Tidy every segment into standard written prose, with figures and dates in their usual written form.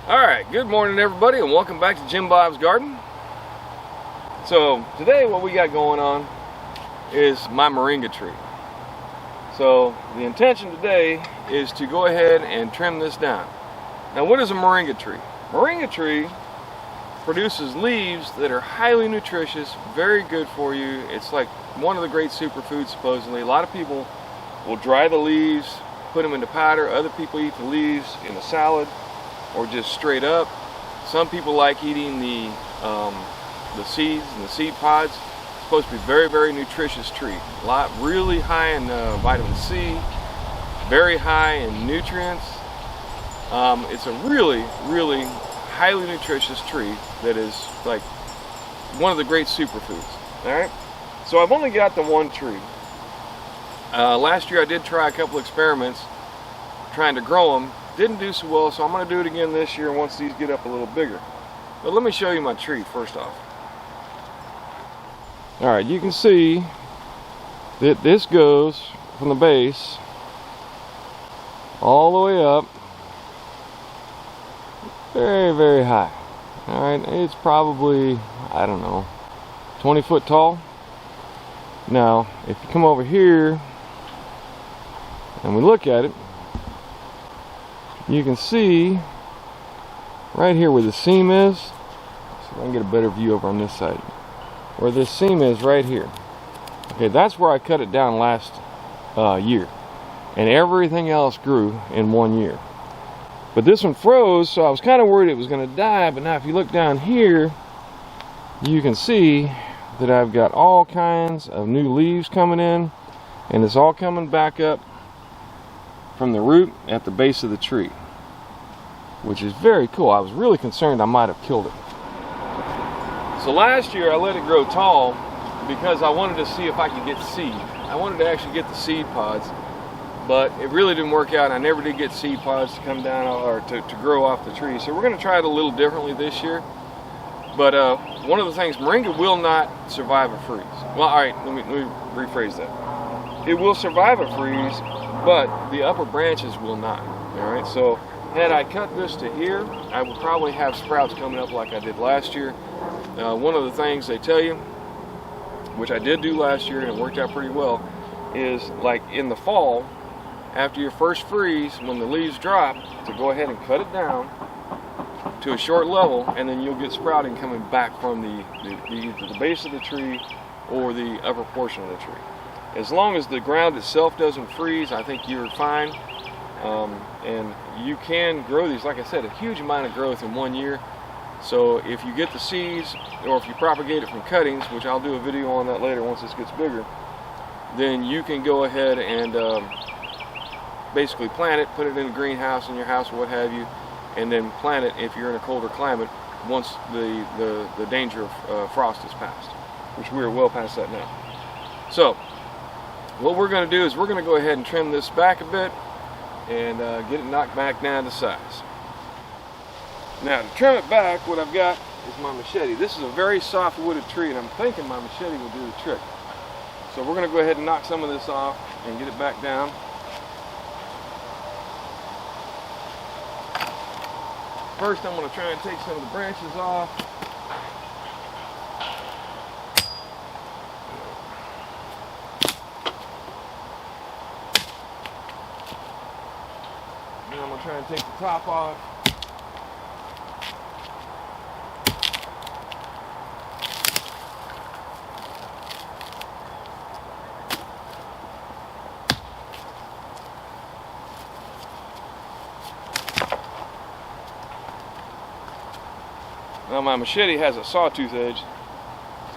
Alright, good morning everybody and welcome back to Jim Bob's Garden. So today what we got going on is my moringa tree. So the intention today is to go ahead and trim this down. Now what is a moringa tree? Moringa tree produces leaves that are highly nutritious, very good for you. It's like one of the great superfoods supposedly. A lot of people will dry the leaves, put them into powder. Other people eat the leaves in a salad or just straight up. Some people like eating the seeds and the seed pods. It's supposed to be very, very nutritious tree. Really high in vitamin C, very high in nutrients. It's a really, really highly nutritious tree that is like one of the great superfoods. All right. So I've only got the one tree. Last year I did try a couple experiments trying to grow them. Didn't do so well, so I'm going to do it again this year once these get up a little bigger. But let me show you my tree first off. Alright, you can see that this goes from the base all the way up very, very high. Alright, it's probably, I don't know, 20 foot tall. Now, if you come over here and we look at it, you can see right here where the seam is. So I can get a better view over on this side. Where this seam is right here. Okay, that's where I cut it down last year. And everything else grew in 1 year. But this one froze, so I was kind of worried it was going to die. But now if you look down here, you can see that I've got all kinds of new leaves coming in. And it's all coming back up from the root at the base of the tree, which is very cool. I was really concerned I might have killed it. So last year I let it grow tall because I wanted to see if I could get seed. I wanted to actually get the seed pods, but it really didn't work out. I never did get seed pods to come down or to grow off the tree. So we're going to try it a little differently this year. But one of the things, moringa will not survive a freeze. Well, all right, let me rephrase that. It will survive a freeze, but the upper branches will not. All right, so had I cut this to here, I would probably have sprouts coming up like I did last year. One of the things they tell you, which I did do last year and it worked out pretty well, is like in the fall, after your first freeze, when the leaves drop, to go ahead and cut it down to a short level, and then you'll get sprouting coming back from either the base of the tree or the upper portion of the tree. As long as the ground itself doesn't freeze, I think you're fine. And you can grow these, like I said, a huge amount of growth in 1 year. So if you get the seeds, or if you propagate it from cuttings, which I'll do a video on that later once this gets bigger, then you can go ahead and basically plant it, put it in a greenhouse in your house or what have you, and then plant it if you're in a colder climate once the danger of frost is past, which we are well past that now. So what we're going to do is we're going to go ahead and trim this back a bit and get it knocked back down to size. Now to trim it back, what I've got is my machete. This is a very soft wooded tree and I'm thinking my machete will do the trick. So we're going to go ahead and knock some of this off and get it back down. First I'm going to try and take some of the branches off. Then I'm going to try and take the top off. Now my machete has a sawtooth edge, so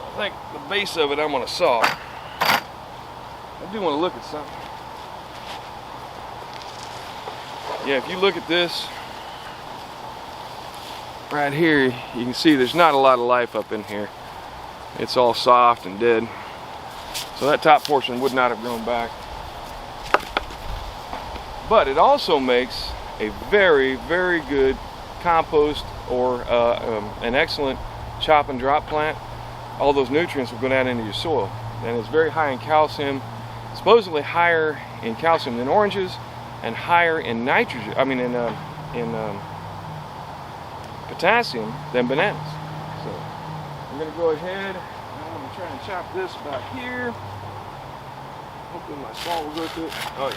I think the base of it I'm going to saw. I do want to look at something. Yeah, if you look at this right here, you can see there's not a lot of life up in here. It's all soft and dead. So that top portion would not have grown back. But it also makes a very, very good compost or an excellent chop and drop plant. All those nutrients will go down into your soil, and it's very high in calcium, supposedly higher in calcium than oranges and higher in nitrogen, potassium than bananas. So I'm going to go ahead and I'm going to try and chop this about here. Hopefully my saw will go through it. Oh yeah.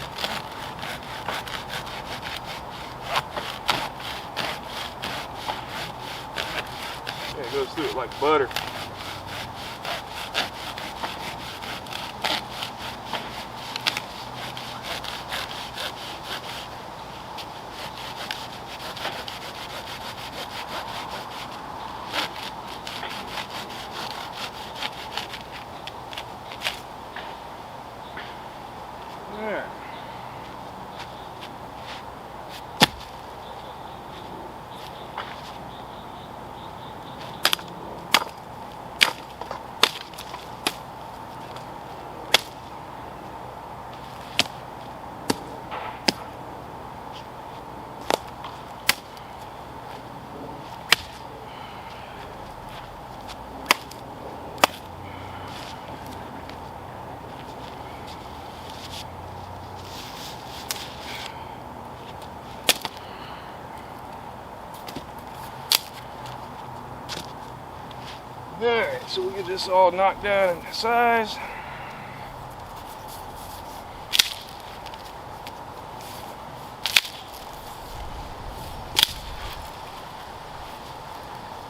Yeah, it goes through it like butter. There. Alright, so we get this all knocked down into size.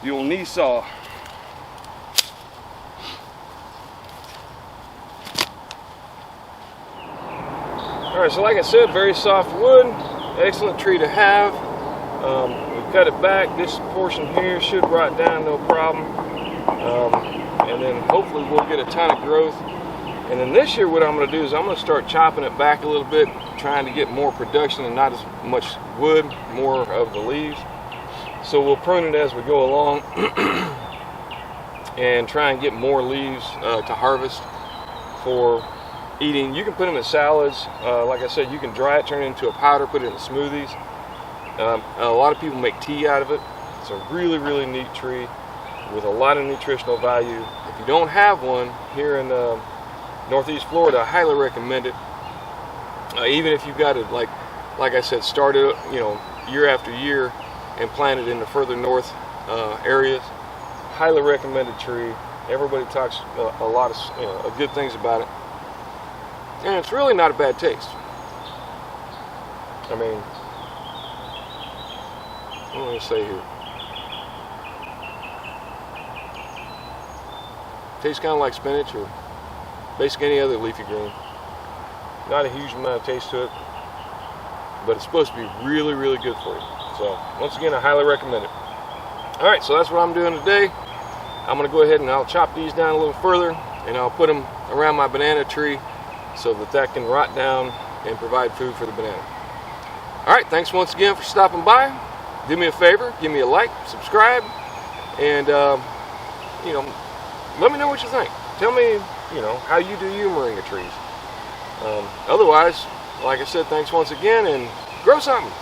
The old knee saw. Alright, so like I said, very soft wood, excellent tree to have. We cut it back. This portion here should rot down no problem. And then hopefully we'll get a ton of growth. And then this year what I'm going to do is I'm going to start chopping it back a little bit, trying to get more production and not as much wood, more of the leaves. So we'll prune it as we go along and try and get more leaves to harvest for eating. You can put them in salads. Like I said, you can dry it, turn it into a powder, put it in smoothies. A lot of people make tea out of it. It's a really, really neat tree with a lot of nutritional value. If you don't have one here in Northeast Florida, I highly recommend it. Even if you've got it, like I said, started year after year and planted in the further north areas, highly recommended tree. Everybody talks a lot of good things about it, and it's really not a bad taste. I mean, what am I going to say here? Tastes kind of like spinach or basically any other leafy green. Not a huge amount of taste to it, but it's supposed to be really, really good for you. So once again, I highly recommend it. All right, so that's what I'm doing today. I'm going to go ahead and I'll chop these down a little further, and I'll put them around my banana tree so that can rot down and provide food for the banana. All right, thanks once again for stopping by. Do me a favor, give me a like, subscribe, and let me know what you think. Tell me, how you do your moringa trees. Otherwise, like I said, thanks once again, and grow something.